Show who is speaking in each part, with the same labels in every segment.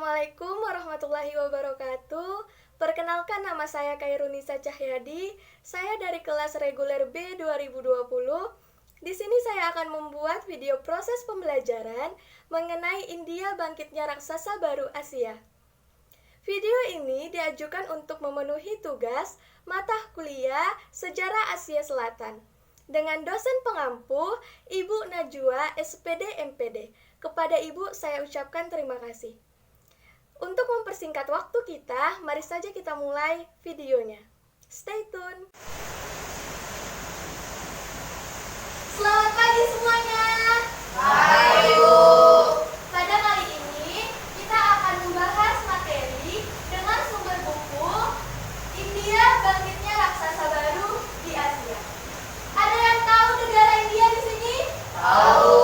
Speaker 1: Assalamualaikum warahmatullahi wabarakatuh. Perkenalkan, nama saya Khairunisa Cahyadi. Saya dari kelas reguler B 2020. Di sini saya akan membuat video proses pembelajaran mengenai India bangkitnya raksasa baru Asia. Video ini diajukan untuk memenuhi tugas mata kuliah Sejarah Asia Selatan dengan dosen pengampu Ibu Najwa SPD MPD. Kepada Ibu saya ucapkan terima kasih. Untuk mempersingkat waktu kita, mari saja kita mulai videonya. Stay tune. Selamat pagi semuanya.
Speaker 2: Hai, Bu.
Speaker 1: Pada kali ini kita akan membahas materi dengan sumber buku India bangkitnya raksasa baru di Asia. Ada yang tahu negara India di sini?
Speaker 2: Tahu.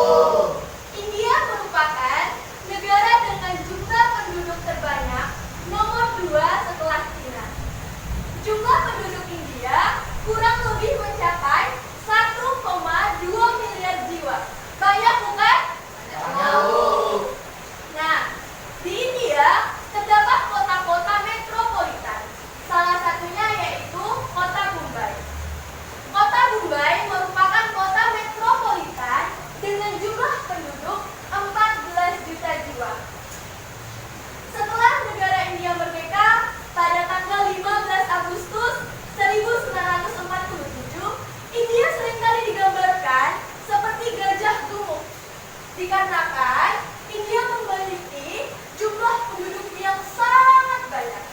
Speaker 1: India merupakan negara dengan jumlah penduduk terbanyak nomor 2 setelah China. Jumlah penduduk India kurang lebih mencapai 1,2 miliar jiwa. Banyak bukan?
Speaker 2: Tahu.
Speaker 1: Nah, di India terdapat kota-kota metropolitan. Salah satunya yaitu kota Mumbai. Kota Mumbai merupakan kota metropolitan dengan jumlah penduduk 14 juta jiwa. Setelah negara India merdeka pada tanggal 15 Agustus 1947, India seringkali digambarkan seperti gajah gemuk. Dikarenakan India memiliki jumlah penduduk yang sangat banyak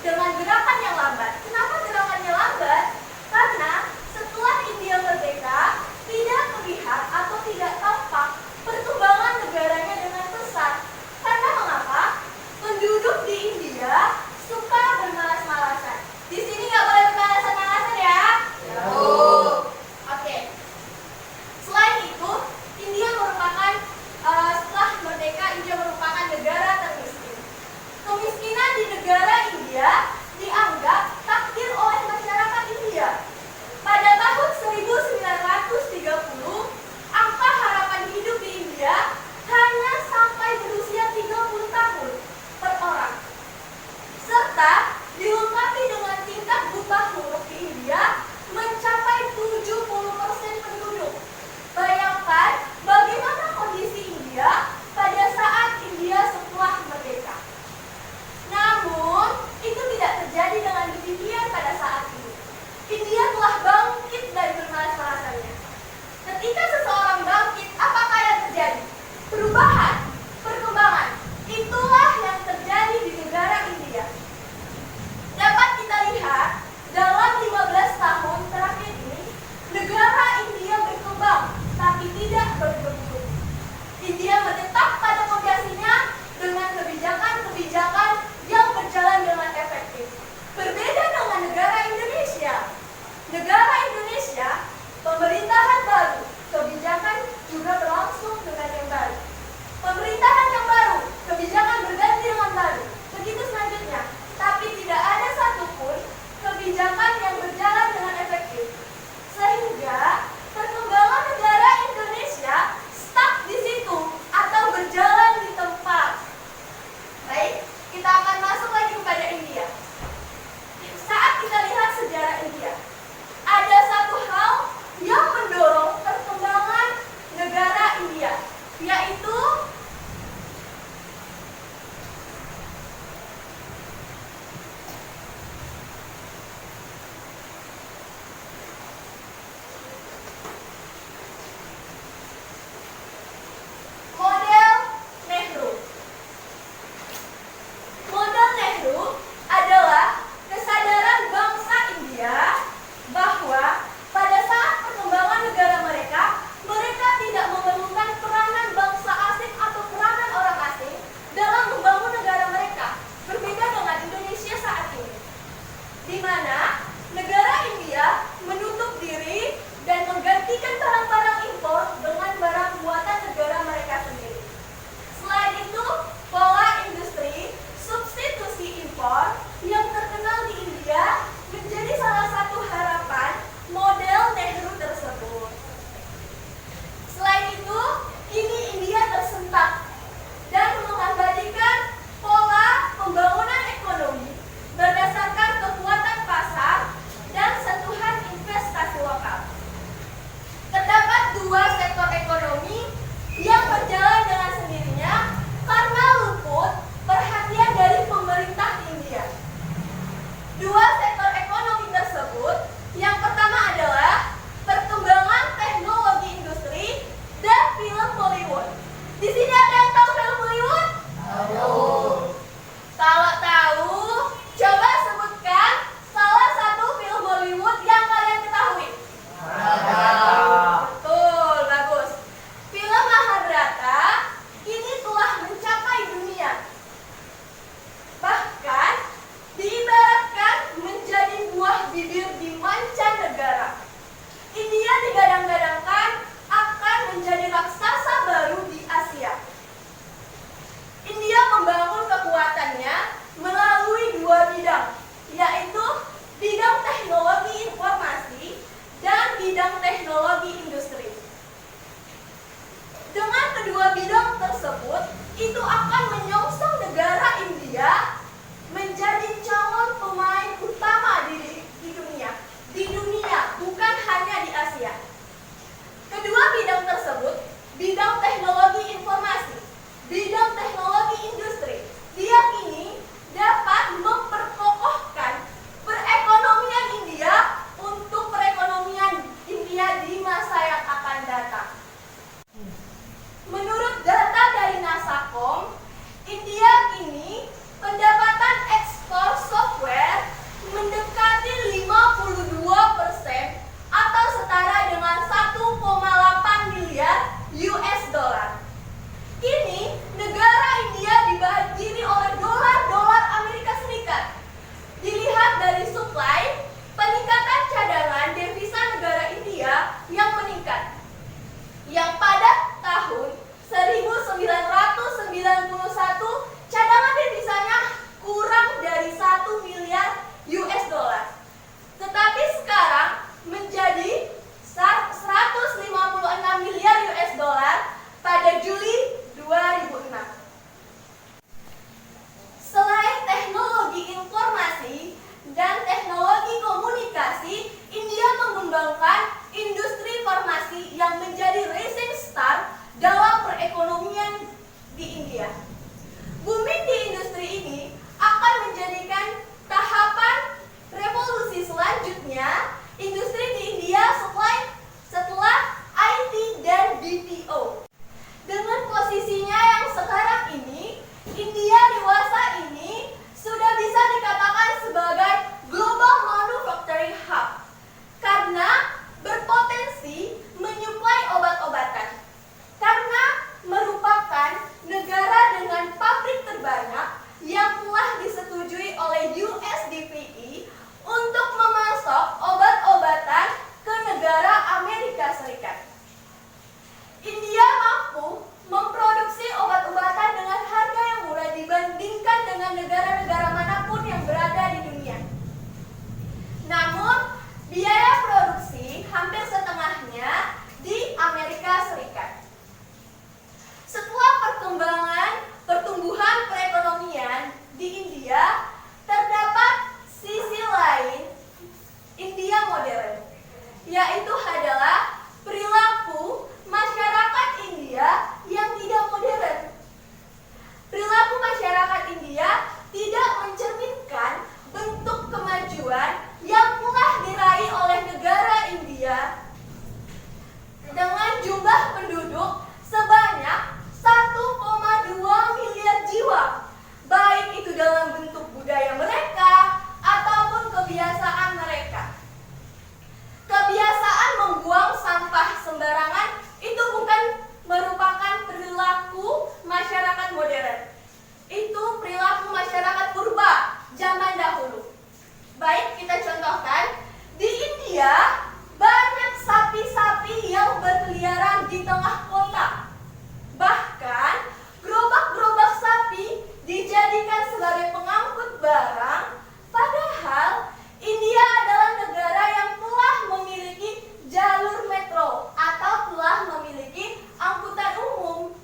Speaker 1: dengan gerakan yang lambat. Kenapa gerakannya lambat? Karena setelah India merdeka tidak terlihat atau tidak tampak perkembangan negaranya dengan pesat. Karena mengapa? Penduduk di India suka bermalas-malasan. Di sini nggak boleh bermalas-malasan ya. Oke. Selain itu, India merupakan setelah merdeka, India merupakan negara termiskin. Kemiskinan di negara India dianggap tak modern. Itu perilaku masyarakat purba zaman dahulu. Baik, kita contohkan. Di India, banyak sapi-sapi yang berkeliaran di tengah kota. Bahkan, gerobak-gerobak sapi dijadikan sebagai pengangkut barang. Padahal, India adalah negara yang telah memiliki jalur metro atau telah memiliki angkutan umum.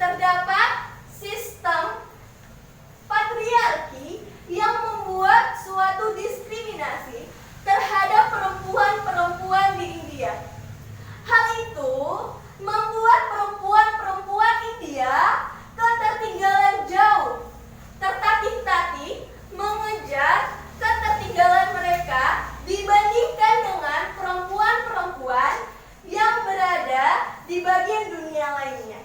Speaker 1: Terdapat sistem patriarki yang membuat suatu diskriminasi terhadap perempuan-perempuan di India. Hal itu membuat perempuan-perempuan India ketertinggalan jauh, tertatih-tatih mengejar ketertinggalan mereka dibandingkan dengan perempuan-perempuan yang berada di bagian dunia lainnya.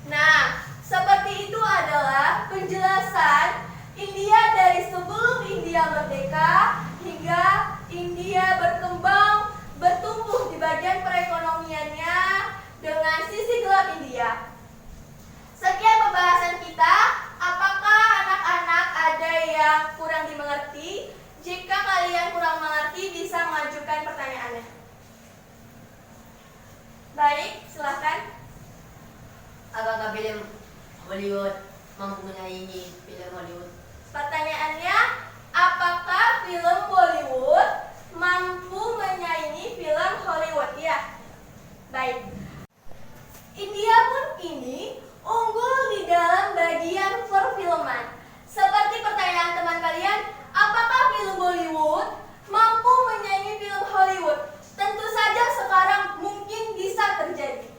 Speaker 1: Nah, seperti itu adalah penjelasan India dari sebelum India merdeka hingga India berkembang, bertumbuh di bagian perekonomiannya dengan sisi gelap India. Sekian pembahasan kita. Apakah anak-anak ada yang kurang dimengerti? Jika kalian kurang mengerti, bisa mengajukan pertanyaannya. Baik, silahkan.
Speaker 2: Apakah film Hollywood mampu menyaingi film Hollywood?
Speaker 1: Pertanyaannya, apakah film Bollywood mampu menyaingi film Hollywood? Ya. Baik. India pun kini unggul di dalam bagian perfilman. Seperti pertanyaan teman kalian, apakah film Bollywood mampu menyaingi film Hollywood? Tentu saja sekarang mungkin bisa terjadi.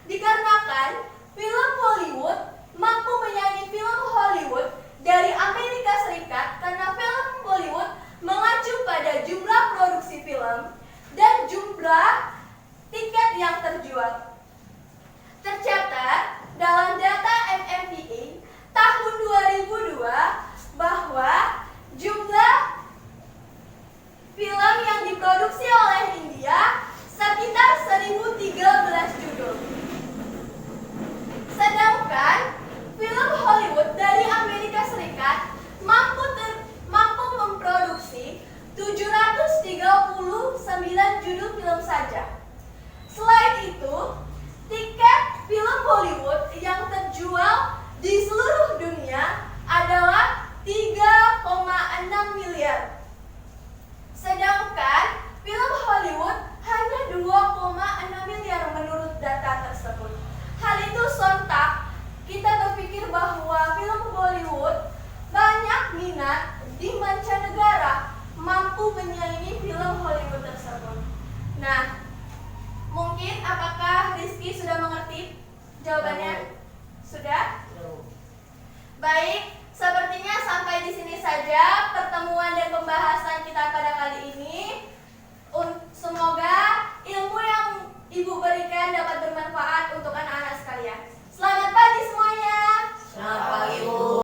Speaker 1: Dikarenakan film Bollywood mampu menyaingi film Hollywood dari Amerika Serikat karena film Bollywood mengacu pada jumlah produksi film dan jumlah tiket yang terjual. Tercatat dalam data MMPA tahun 2002 bahwa jumlah film yang diproduksi oleh India sekitar 1013 judul. Sedangkan film Hollywood dari Amerika Serikat mampu memproduksi 739 judul film saja. Selain itu, tiket film Hollywood yang terjual di seluruh dunia adalah 3,6 miliar. Sedangkan film Hollywood hanya 2,6 miliar menurut data tersebut. Hal itu sontak kita berpikir bahwa film Bollywood banyak minat di mancanegara, mampu menyaingi film Hollywood tersebut. Nah, mungkin apakah Rizky sudah mengerti jawabannya? Sudah? Baik, sepertinya sampai di sini saja pertemuan dan pembahasan kita pada kali ini. Semoga ilmu yang Ibu berikan dapat bermanfaat untuk anak-anak sekalian. Selamat pagi semuanya.
Speaker 2: Selamat pagi, Bu.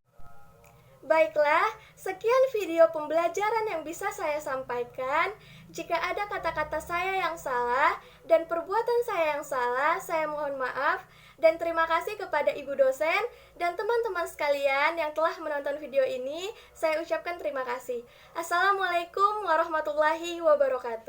Speaker 1: Baiklah, sekian video pembelajaran yang bisa saya sampaikan. Jika ada kata-kata saya yang salah dan perbuatan saya yang salah, saya mohon maaf. Dan terima kasih kepada Ibu dosen dan teman-teman sekalian yang telah menonton video ini. Saya ucapkan terima kasih. Assalamualaikum warahmatullahi wabarakatuh.